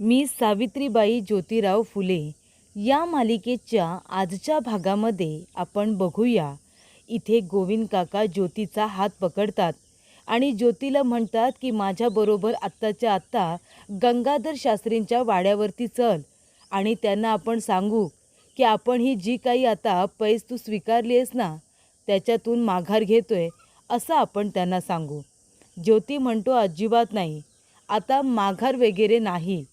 मी सावित्रीबाई ज्योतिराव फुले या मालिकेच्या आजच्या भागामध्ये आपण बघूया. इथे गोविंद काका ज्योतीचा हात पकडतात आणि ज्योतीला म्हणतात की माझ्याबरोबर आत्ताच्या आत्ता गंगाधर शास्त्रींच्या वाड्यावरती चल आणि त्यांना आपण सांगू की आपण ही जी काही आता पैस तू स्वीकारली आहेस ना त्याच्यातून माघार घेतोय असं आपण त्यांना सांगू. ज्योती म्हणतो अजिबात नाही, आता माघार वगैरे नाही.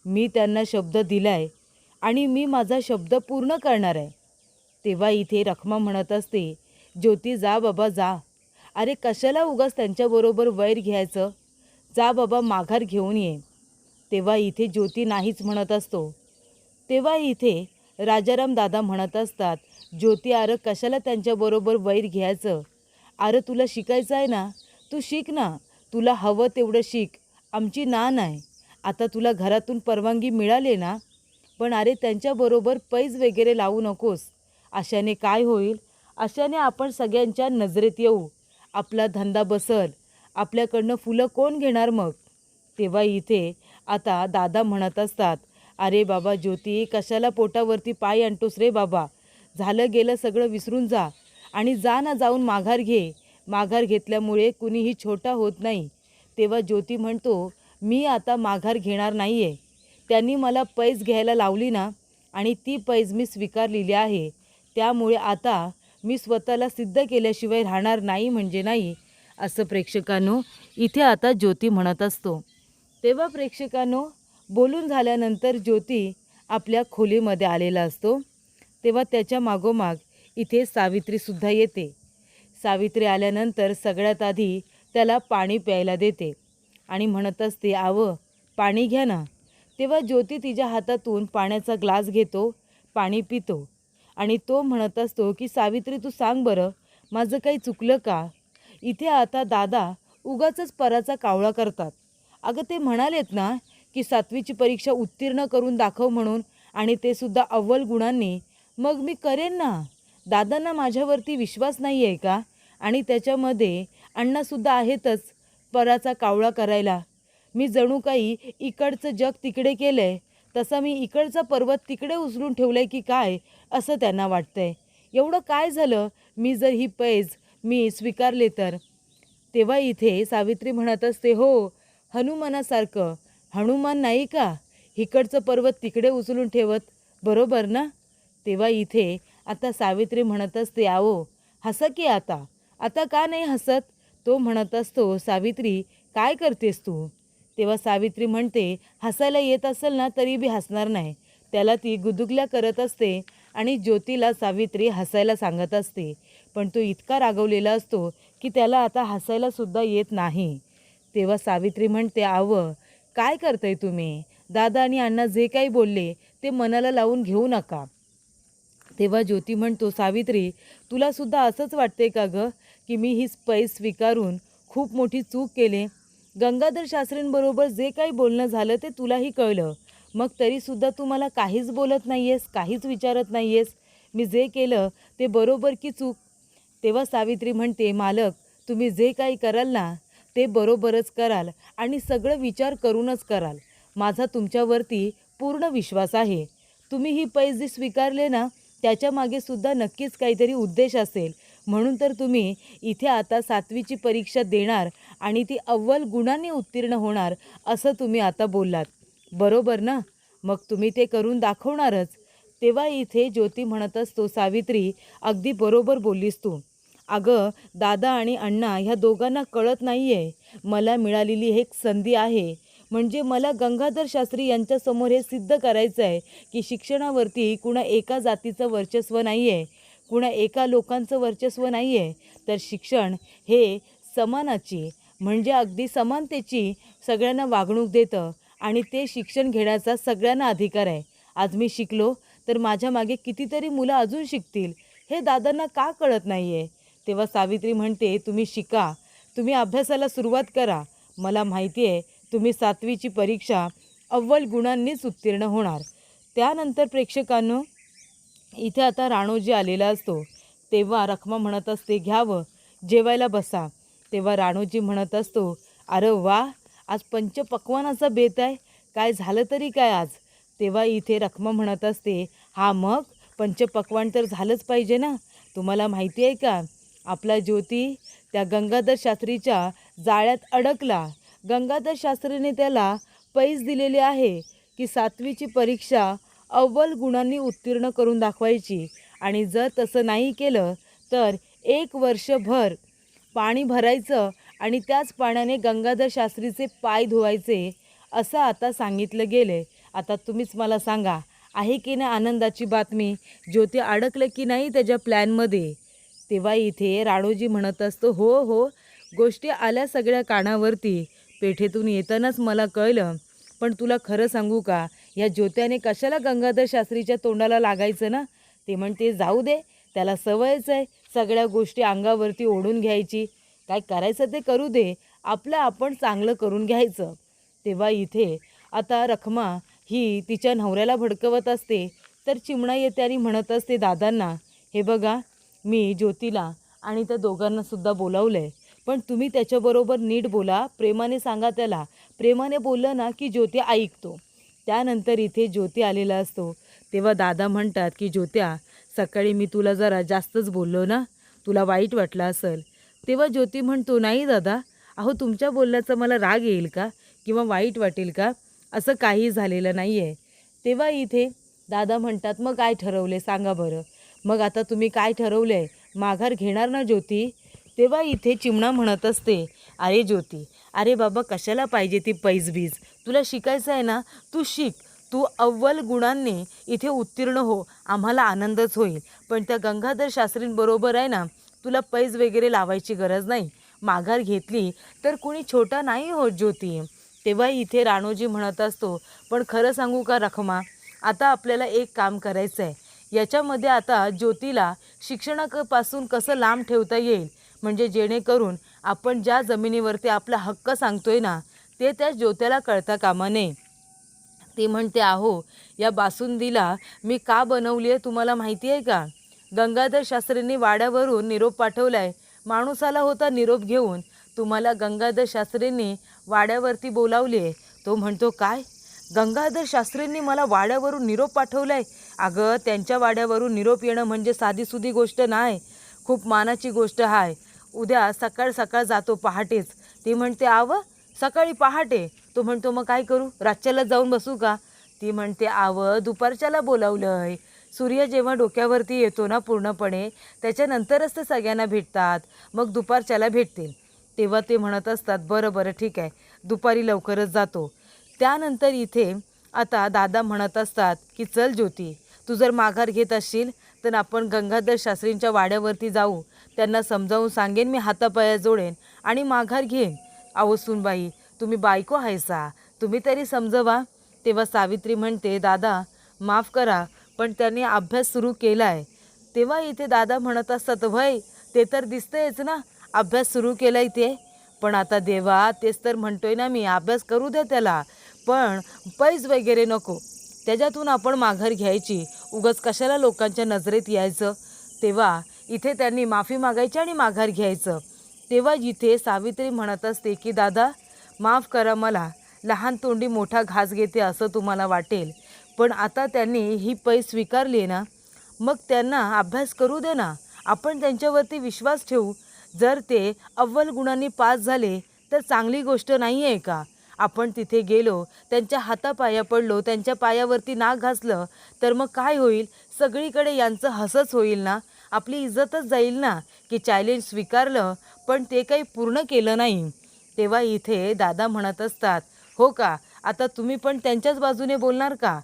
मी त्यांना शब्द दिलाय आणि मी माझा शब्द पूर्ण करणार आहे. तेव्हा इथे रखमा म्हणत असते, ज्योती जा बाबा जा. अरे कशाला उगाच त्यांच्याबरोबर वैर घ्यायचं, जा बाबा माघार घेऊन ये. तेव्हा इथे ज्योती नाहीच म्हणत असतो. तेव्हा इथे राजाराम दादा म्हणत असतात, ज्योती अरे कशाला त्यांच्याबरोबर वैर घ्यायचं. अरे तुला शिकायचं आहे ना, तू शिक ना, तुला हवं तेवढं शिक, आमची ना नाही. आता तुला घरातून परवानगी मिळाली ना, पण अरे त्यांच्याबरोबर पैज वगैरे लावू नकोस. अशाने काय होईल, अशाने आपण सगळ्यांच्या नजरेत येऊ, आपला धंदा बसल, आपल्याकडनं फुलं कोण घेणार मग. तेव्हा इथे आता दादा म्हणत असतात, अरे बाबा ज्योती कशाला पोटावरती पाय आणतोस रे बाबा, झालं गेलं सगळं विसरून जा आणि जा ना जाऊन माघार घे. माघार घेतल्यामुळे कुणीही छोटा होत नाही. तेव्हा ज्योती म्हणतो, मी आता माघार घेणार नाही आहे. त्यांनी मला पैज घ्यायला लावली ना आणि ती पैज मी स्वीकारलेली आहे. त्यामुळे आता मी स्वतःला सिद्ध केल्याशिवाय राहणार नाही म्हणजे नाही, असं प्रेक्षकांनो इथे आता ज्योती म्हणत असतो. तेव्हा प्रेक्षकांनो बोलून झाल्यानंतर ज्योती आपल्या खोलीमध्ये आलेला असतो. तेव्हा त्याच्या मागोमाग इथे सावित्रीसुद्धा येते. सावित्री आल्यानंतर सगळ्यात आधी त्याला पाणी प्यायला देते आणि म्हणत असते, आवं पाणी घ्या ना. तेव्हा ज्योती तिच्या हातातून पाण्याचा ग्लास घेतो, पाणी पितो आणि तो म्हणत असतो की सावित्री तू सांग बरं, माझं काही चुकलं का. इथे आता दादा उगाचच पराचा कावळा करतात. अगं ते म्हणालेत ना की 7वीची परीक्षा उत्तीर्ण करून दाखव म्हणून, आणि ते सुद्धा अव्वल गुणांनी. मग मी करेन ना. दादांना माझ्यावरती विश्वास नाही आहे का, आणि त्याच्यामध्ये अण्णासुद्धा आहेतच पराचा कावळा करायला. मी जणू काही इकडचं जग तिकडे केलं आहे, तसा मी इकडचा पर्वत तिकडे उचलून ठेवलं आहे की काय, असं त्यांना वाटतं आहे. एवढं काय झालं मी जर ही पैज मी स्वीकारले तर. तेव्हा इथे सावित्री म्हणत असते, हो हनुमानासारखं. हनुमान नाही का इकडचं पर्वत तिकडे उचलून ठेवत, बरोबर ना. तेव्हा इथे आता सावित्री म्हणत असते, आवो हसा की आता, आता का नाही हसत. तो म्हणत असतो, सावित्री काय करतेस तू. तेव्हा सावित्री म्हणते, हसायला येत असेल ना तरी बी हसणार नाही. त्याला ती गुदुगल्या करत असते आणि ज्योतीला सावित्री हसायला सांगत असते. पण तो इतका रागवलेला असतो की त्याला आता हसायला सुद्धा येत नाही. तेव्हा सावित्री म्हणते, आवं काय करताय तुम्ही, दादा आणि अण्णा जे काही बोलले ते मनाला लावून घेऊ नका. तेव्हा ज्योती म्हणतो, सावित्री तुलासुद्धा असंच वाटते का गं की मी ही पैस स्वीकारून खूप मोठी चूक केले. गंगाधर शास्त्रींबरोबर जे काही बोलणं झालं ते तुलाही कळलं, मग तरीसुद्धा तू मला काहीच बोलत नाही आहेस, काहीच विचारत नाही आहेस. मी जे केलं ते बरोबर की चूक. तेव्हा सावित्री म्हणते, मालक तुम्ही जे काही कराल ना ते बरोबरच कराल आणि सगळं विचार करूनच कराल. माझा तुमच्यावरती पूर्ण विश्वास आहे. तुम्ही ही पैसे स्वीकारले ना त्याच्यामागे सुद्धा नक्कीच काहीतरी उद्देश असेल, म्हणून तर तुम्ही इथे आता 7वीची परीक्षा देणार आणि ती अव्वल गुणांनी उत्तीर्ण होणार असं तुम्ही आता बोललात, बरोबर ना. मग तुम्ही ते करून दाखवणारच. तेव्हा इथे ज्योती म्हणत असतो, सावित्री अगदी बरोबर बोललीस तू. अगं दादा आणि अण्णा ह्या दोघांना कळत नाही आहे, मला मिळालेली एक संधी आहे. म्हणजे मला गंगाधर शास्त्री यांच्यासमोर हे सिद्ध करायचं आहे की शिक्षणावरती कुणा एका जातीचं वर्चस्व नाही आहे, कुणा एका लोकांचं वर्चस्व नाही आहे, तर शिक्षण हे समानाची म्हणजे अगदी समानतेची सगळ्यांना वागणूक देतं आणि ते शिक्षण घेण्याचा सगळ्यांना अधिकार आहे. आज मी शिकलो तर माझ्या मागे कितीतरी मुलं अजून शिकतील, हे दादांना का कळत नाही आहे. तेव्हा सावित्री म्हणते, तुम्ही शिका, तुम्ही अभ्यासाला सुरुवात करा. मला माहिती आहे तुम्ही 7वीची परीक्षा अव्वल गुणांनीच उत्तीर्ण होणार. त्यानंतर प्रेक्षकांनो इथे आता राणोजी आलेला असतो. तेव्हा रखमा म्हणत असते, घ्यावं जेवायला बसा. तेव्हा राणोजी म्हणत असतो, अरे वा आज पंचपक्वानाचा बेत आहे, काय झालं तरी काय आज? तेव्हा इथे रखमा म्हणत असते, हा मग पंचपक्वान्न तर झालंच पाहिजे ना. तुम्हाला माहिती आहे का, आपला ज्योती त्या गंगाधर शास्त्रीच्या जाळ्यात अडकला. गंगाधर शास्त्रीने त्याला पैज दिलेले आहे की 7वीची परीक्षा अव्वल गुणांनी उत्तीर्ण करून दाखवायची, आणि जर तसं नाही केलं तर 1 वर्षभर पाणी भरायचं आणि त्याच पाण्याने गंगाधर शास्त्रीचे पाय धुवायचे, असं आता सांगितलं गेले. आता तुम्हीच मला सांगा, आहे की नाही आनंदाची बातमी? ज्योती अडकलं की नाही त्याच्या प्लॅनमध्ये? तेव्हा इथे राणोजी म्हणत असतो, हो हो, गोष्टी आल्या सगळ्या कानावरती. पेठेतून येतानाच मला कळलं. पण तुला खरं सांगू का, या ज्योत्याने कशाला गंगाधर शास्त्रीच्या तोंडाला लागायचं ना. ते म्हणते जाऊ दे, त्याला सवयच आहे सगळ्या गोष्टी अंगावरती ओढून घ्यायची. काय करायचं ते करू दे, आपलं आपण चांगलं करून घ्यायचं. तेव्हा इथे आता रखमा ही तिच्या नवऱ्याला भडकवत असते, तर चिमणा येते आणि म्हणत असते दादांना, हे बघा, मी ज्योतीला आणि त्या दोघांनासुद्धा बोलावलं आहे, पण तुम्ही त्याच्याबरोबर नीट बोला, प्रेमाने सांगा त्याला. प्रेमाने बोललं ना की ज्योती ऐकतो. त्यानंतर इथे ज्योती आलेला असतो. तेव्हा दादा म्हणतात की ज्योत्या, सकाळी मी तुला जरा जास्तच बोललो ना, तुला वाईट वाटलं असेल. तेव्हा ज्योती म्हणतो, नाही दादा, अहो तुमच्या बोलण्याचा मला राग येईल का किंवा वाईट वाटेल का, असं काही झालेलं नाही आहे. तेव्हा इथे दादा म्हणतात, मग काय ठरवले सांगा बरं. मग आता तुम्ही काय ठरवलं आहे, माघार घेणार ना ज्योती? तेव्हा इथे चिमणा म्हणत असते, अरे ज्योती, अरे बाबा कशाला पाहिजे ती पैजबीज, तुला शिकायचं आहे ना, तू शिक. तू अव्वल गुणांनी इथे उत्तीर्ण हो, आम्हाला आनंदच होईल. पण त्या गंगाधर शास्त्रींबरोबर आहे ना, तुला पैज वगैरे लावायची गरज नाही. माघार घेतली तर कुणी छोटा नाही होत ज्योती. तेव्हा इथे राणोजी म्हणत असतो, पण खरं सांगू का रखमा, आता आपल्याला एक काम करायचं आहे. याच्यामध्ये आता ज्योतीला शिक्षणापासून कसं लांब ठेवता येईल, म्हणजे जेणेकरून आपण ज्या जमिनीवरती आपला हक्क सांगतोय ना, ते त्या ज्योत्याला कळता कामा नये. ती म्हणते, अहो या बासुंदीला मी का बनवली आहे तुम्हाला माहिती आहे का? गंगाधर शास्त्रींनी वाड्यावरून निरोप पाठवलाय. माणूस आला होता निरोप घेऊन, तुम्हाला गंगाधर शास्त्रींनी वाड्यावरती बोलावली आहे. तो म्हणतो, काय? गंगाधर शास्त्रींनी मला वाड्यावरून निरोप पाठवलाय? अगं त्यांच्या वाड्यावरून निरोप येणं म्हणजे साधीसुधी गोष्ट नाही, खूप मानाची गोष्ट आहे. उद्या सकाळ सकाळ जातो पहाटेच. ती म्हणते, आव सकाळी पहाटे? तो म्हणतो, मग काय करू, रातच्याला जाऊन बसू का? ती म्हणते, दुपारच्याला बोलावलंय. सूर्य जेव्हा डोक्यावरती येतो ना पूर्णपणे, त्याच्यानंतरच ते सगळ्यांना भेटतात, मग दुपारच्याला भेटतील. तेव्हा ते म्हणत असतात, बरं बरं ठीक आहे, दुपारी लवकरच जातो. त्यानंतर इथे आता दादा म्हणत असतात की चल ज्योती, तू जर माघार घेत असशील तर आपण गंगाधर शास्त्रींच्या वाड्यावरती जाऊ, त्यांना समजावून सांगेन, मी हातापाया जोडेन आणि माघार घेईन. अहो सुनबाई, तुम्ही बायको आहेसा, तुम्ही तरी समजवा. तेव्हा सावित्री म्हणते, दादा माफ करा, पण त्यांनी अभ्यास सुरू केला आहे. तेव्हा इथे दादा म्हणत असतात, वय ते तर दिसतंयच ना, अभ्यास सुरू केला ते. पण आता देवा, तेच तर म्हणतोय ना मी, अभ्यास करू द्या त्याला, पण पैज वगैरे नको. त्याच्यातून आपण माघार घ्यायची, उगाच कशाला लोकांच्या नजरेत यायचं. तेव्हा इथे त्यांनी माफी मागायची आणि माघार घ्यायचं. तेव्हा इथे सावित्री म्हणत असते की दादा माफ करा, मला लहान तोंडी मोठा घास घेते असं तुम्हाला वाटेल, पण आता त्यांनी ही पैज स्वीकारली ना, मग त्यांना अभ्यास करू दे ना, आपण त्यांच्यावरती विश्वास ठेवू. जर ते अव्वल गुणांनी पास झाले तर चांगली गोष्ट नाही आहे का? आपण तिथे गेलो, त्यांच्या हातापाया पडलो, त्यांच्या पायावरती नाक घासलं, तर मग काय होईल? सगळीकडे यांचं हसच होईल ना, आपली इज्जतच जाईल ना, की चॅलेंज स्वीकारलं पण ते काही पूर्ण केलं नाही. तेव्हा इथे दादा म्हणत असतात, हो का, आता तुम्ही पण त्यांच्याच बाजूने बोलणार का?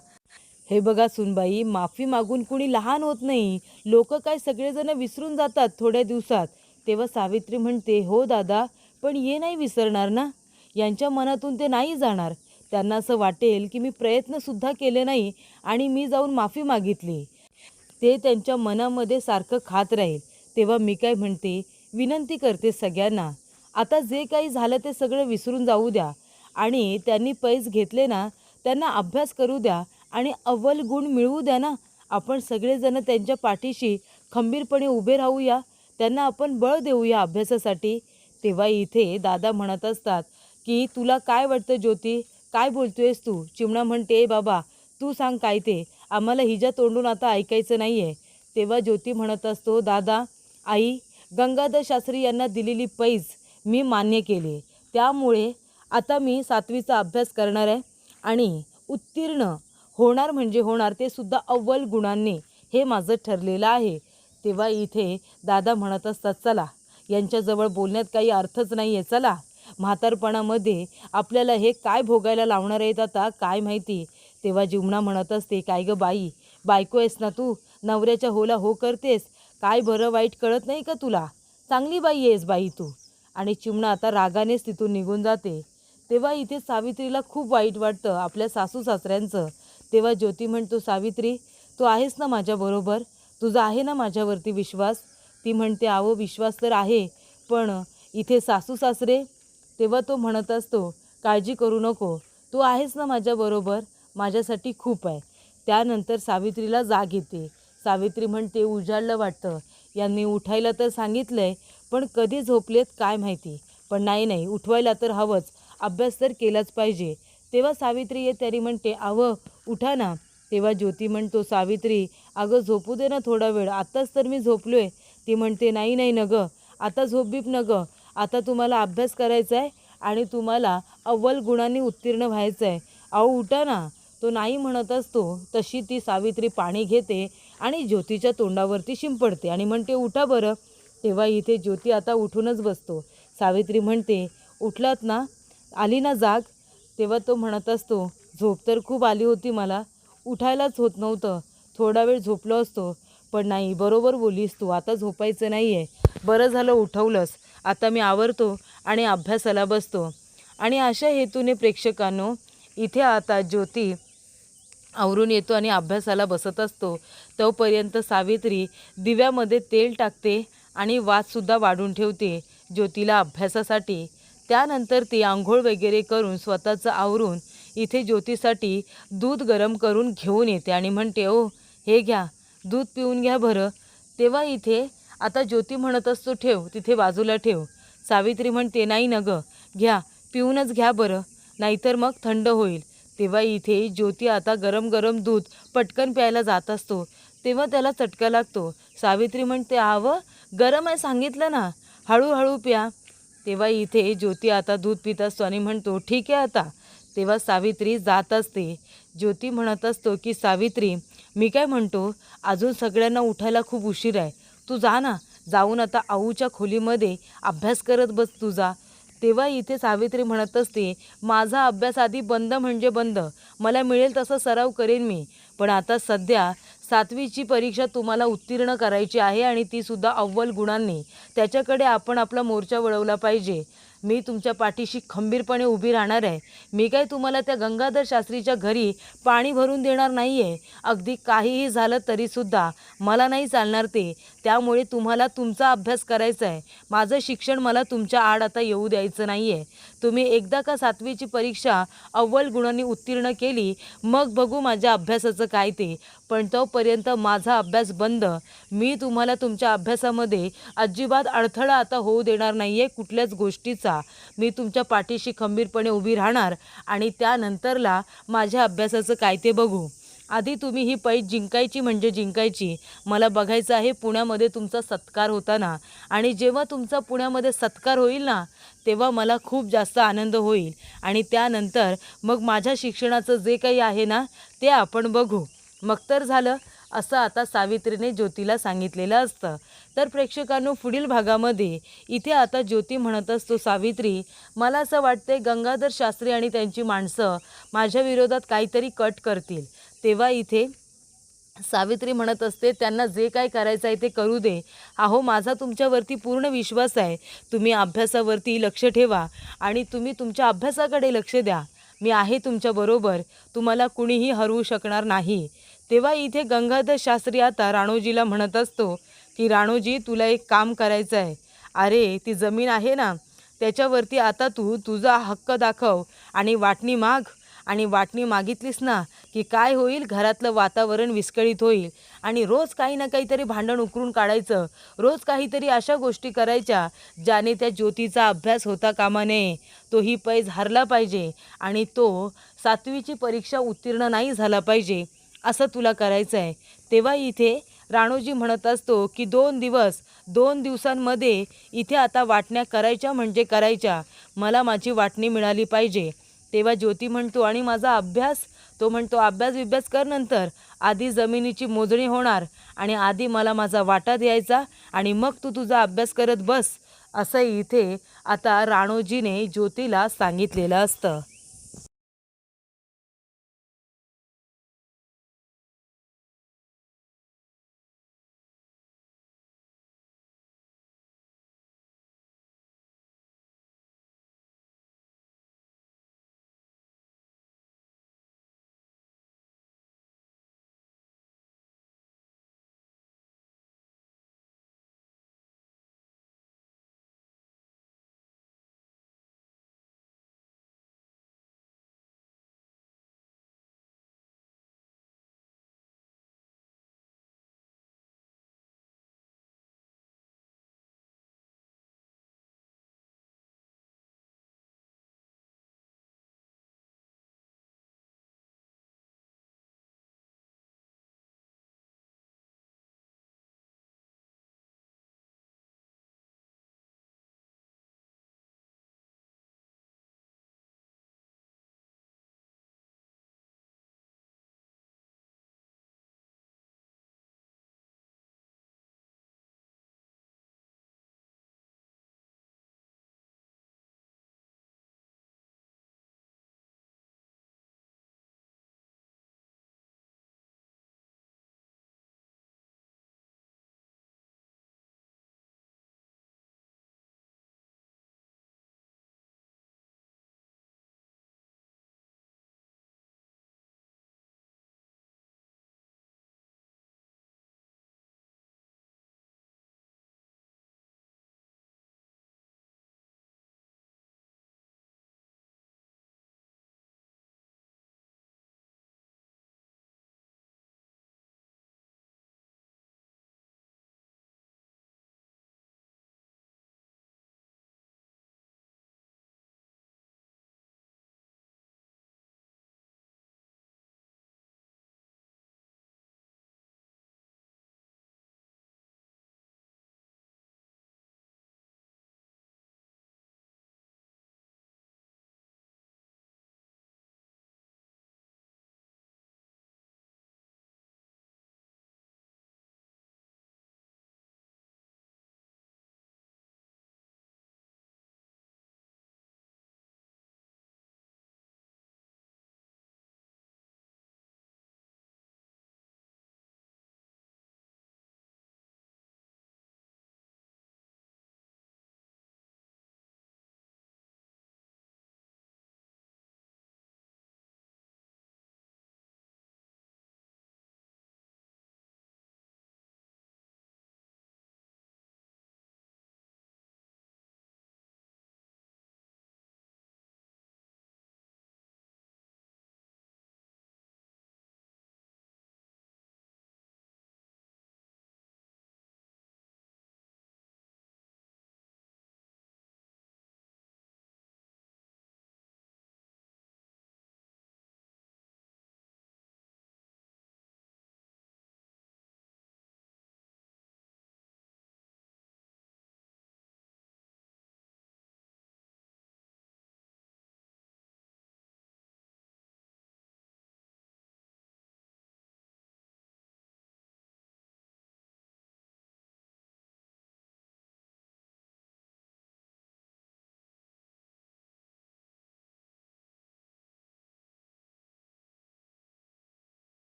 हे बघा सुनबाई, माफी मागून कुणी लहान होत नाही, लोक काय सगळेजण विसरून जातात थोड्या दिवसात. तेव्हा सावित्री म्हणते, हो दादा, पण हे नाही विसरणार ना, यांच्या मनातून ते नाही जाणार. त्यांना असं वाटेल की मी प्रयत्नसुद्धा केले नाही आणि मी जाऊन माफी मागितली, ते त्यांच्या मनामध्ये सारखं खात राहील. तेव्हा मी काय म्हणते, विनंती करते सगळ्यांना, आता जे काही झालं ते सगळं विसरून जाऊ द्या आणि त्यांनी पैज घेतले ना, त्यांना अभ्यास करू द्या आणि अव्वल गुण मिळवू द्या ना. आपण सगळेजण त्यांच्या पाठीशी खंबीरपणे उभे राहूया, त्यांना आपण बळ देऊया अभ्यासासाठी. तेव्हा इथे दादा म्हणत असतात की तुला काय वाटतं ज्योती, काय बोलतोयस तू? चिमणा म्हणते, बाबा तू सांग काय ते, आम्हाला हिच्या तोंडून आता ऐकायचं नाही आहे. तेव्हा ज्योती म्हणत असतो, दादा आई, गंगाधर शास्त्री यांना दिलेली पैज मी मान्य केली, त्यामुळे आता मी 7वीचा अभ्यास करणार आहे आणि उत्तीर्ण होणार म्हणजे होणार, ते सुद्धा अव्वल गुणांनी, हे माझं ठरलेलं आहे. तेव्हा इथे दादा म्हणत असतात, चला यांच्याजवळ बोलण्यात काही अर्थच नाही आहे, चला म्हातारपणामध्ये आपल्याला हे काय भोगायला लावणार आहेत आता काय माहिती. तेव्हा जिमणा म्हणत असते, काय गं बाई, बायको आहेस ना तू, नवऱ्याच्या होला हो करतेस, काय बरं वाईट कळत नाही का तुला, चांगली बाई आहेस बाई तू. आणि चिमणा आता रागानेच तिथून निघून जाते. तेव्हा इथे सावित्रीला खूप वाईट वाटतं आपल्या सासू सासऱ्यांचं. तेव्हा ज्योती म्हणतो, सावित्री तू आहेस ना माझ्याबरोबर, तुझा आहे ना माझ्यावरती विश्वास? ती म्हणते, आहो विश्वास तर आहे, पण इथे सासू सासरे. तेव्हा तो म्हणत असतो, काळजी करू नको, तू आहेस ना माझ्याबरोबर, माझ्यासाठी खूप आहे. त्यानंतर सावित्रीला जाग येते. सावित्री म्हणते, उजाडलं वाटतं, यांनी उठायला तर सांगितलंय, पण कधी झोपलेत काय माहिती, पण नाही उठवायला तर हवंच, अभ्यास तर केलाच पाहिजे. तेव्हा सावित्री येते आणि म्हणते, अवं उठा ना. तेव्हा ज्योती म्हणतो, सावित्री अगं झोपू दे ना थोडा वेळ, आत्ताच तर मी झोपलोय. ती म्हणते, नाही न गं, आता झोप बीप न गं, आता तुम्हाला अभ्यास करायचा आहे आणि तुम्हाला अव्वल गुणांनी उत्तीर्ण व्हायचं आहे, अहो उठा ना. तो नाही म्हणत असतो, तशी ती सावित्री पाणी घेते आणि ज्योतीच्या तोंडावरती शिंपडते आणि म्हणते, उठा बरं. तेव्हा इथे ज्योती आता उठूनच बसतो. सावित्री म्हणते, उठलात ना, आली ना जाग? तेव्हा तो म्हणत असतो, झोप तर खूप आली होती मला, उठायलाच होत नव्हतं, थोडा वेळ झोपलो असतो, पण नाही, बरोबर बोलीस तू, आता झोपायचं नाही आहे, बरं झालं उठवलंस, आता मी आवरतो आणि अभ्यासाला बसतो. आणि अशा हेतूने प्रेक्षकांनो, इथे आता ज्योती आवरून येतो आणि अभ्यासाला बसत असतो. तोपर्यंत सावित्री दिव्यामध्ये तेल टाकते आणि वातसुद्धा वाढून ठेवते ज्योतीला अभ्यासासाठी. त्यानंतर ती आंघोळ वगैरे करून स्वतःचं आवरून इथे ज्योतीसाठी दूध गरम करून घेऊन येते आणि म्हणते, ओ हे घ्या, दूध पिऊन घ्या बरं. तेव्हा इथे आता ज्योती म्हणत असतो, ठेव तिथे बाजूला ठेव. सावित्री म्हणते, नाही न गं, घ्या, पिऊनच घ्या बरं, नाहीतर मग थंड होईल. तेव्हा इथे ज्योती आता गरम गरम दूध पटकन प्यायला जात असतो. तेव्हा त्याला चटका लागतो. सावित्री म्हणते, आवं गरम आहे सांगितलं ना, हळूहळू प्या. तेव्हा इथे ज्योती आता दूध पित असतो आणि म्हणतो, ठीक आहे आता. तेव्हा सावित्री जात असते. ज्योती म्हणत असतो की, सावित्री मी काय म्हणतो, अजून सगळ्यांना उठायला खूप उशीर आहे, तू जा ना, जाऊन आता आऊच्या खोलीमध्ये अभ्यास करत बस तुझा. तेव्हा इथे सावित्री म्हणत असते, माझा अभ्यास आधी बंद म्हणजे बंद, मला मिळेल तसा सराव करेन मी, पण आता सध्या 7वीची परीक्षा तुम्हाला उत्तीर्ण करायची आहे आणि तीसुद्धा अव्वल गुणांनी. त्याच्याकडे आपण आपला मोर्चा वळवला पाहिजे. मी तुमच्या पाठीशी खंबीरपणे उभी राहणार आहे. मी काय तुम्हाला त्या गंगाधर शास्त्रीच्या घरी पाणी भरून देणार नाही आहे. अगदी काहीही झालं तरीसुद्धा मला नाही चालणार ते. त्यामुळे तुम्हाला तुमचा अभ्यास करायचा आहे. माझं शिक्षण मला तुमच्या आड आता येऊ द्यायचं नाही आहे. तुम्ही एकदा का 7वीची परीक्षा अव्वल गुणांनी उत्तीर्ण केली, मग बघू माझ्या अभ्यासाचं काय ते. पण तोपर्यंत माझा अभ्यास बंद. मी तुम्हाला तुमच्या अभ्यासामध्ये अजिबात अडथळा आता होऊ देणार नाही आहे कुठल्याच गोष्टीचा. मी तुमच्या पाठीशी खंबीरपणे उभी राहणार आणि त्यानंतरला माझ्या अभ्यासाचं काय ते बघू. आधी तुम्ही ही पैज जिंकायची म्हणजे जिंकायची. मला बघायचं आहे पुण्यामध्ये तुमचा सत्कार होताना, आणि जेव्हा तुमचा पुण्यामध्ये सत्कार होईल ना, तेव्हा मला खूप जास्त आनंद होईल आणि त्यानंतर मग माझ्या शिक्षणाचं जे काही आहे ना, ते आपण बघू. मग तर झालं, असं आता सावित्रीने ज्योतीला सांगितलेलं असतं. तर प्रेक्षकांनो, पुढील भागामध्ये इथे आता ज्योती म्हणत असतो, सावित्री मला असं वाटतंय गंगाधर शास्त्री आणि त्यांची माणसं माझ्या विरोधात काहीतरी कट करतील. तेव्हा इथे सावित्री म्हणत असते, त्यांना जे काय करायचं आहे ते करू दे. अहो माझा तुमच्यावरती पूर्ण विश्वास आहे. तुम्ही अभ्यासावरती लक्ष ठेवा आणि तुम्ही तुमच्या अभ्यासाकडे लक्ष द्या. मी आहे तुमच्याबरोबर, तुम्हाला कुणीही हरवू शकणार नाही. तेव्हा इथे गंगाधर शास्त्री आता राणोजीला म्हणत असतो की, राणोजी तुला एक काम करायचं आहे. अरे ती जमीन आहे ना, त्याच्यावरती आता तू तुझा हक्क दाखव आणि वाटणी माग आणि वाटणी मागितलीस ना की काय होईल, घरातलं वातावरण विस्कळीत होईल आणि रोज काही ना काहीतरी भांडण उकरून काढायचं, रोज काहीतरी अशा गोष्टी करायच्या ज्याने त्या ज्योतीचा अभ्यास होता कामा नये. तोही पैज हरला पाहिजे आणि तो 7वीची परीक्षा उत्तीर्ण नाही झाला पाहिजे, असं तुला करायचं आहे. तेव्हा इथे राणोजी म्हणत असतो की 2 दिवसांमध्ये इथे आता वाटण्या करायच्या म्हणजे करायच्या, मला माझी वाटणी मिळाली पाहिजे. तेव्हा ज्योती म्हणतो आणि माझा अभ्यास, तो म्हणतो अभ्यास कर नंतर, आधी जमिनीची मोजणी होणार आणि आधी मला माझा वाटा द्यायचा आणि मग तू तुझा अभ्यास करत बस, असं इथे आता राणोजीने ज्योतीला सांगितलेलं असतं.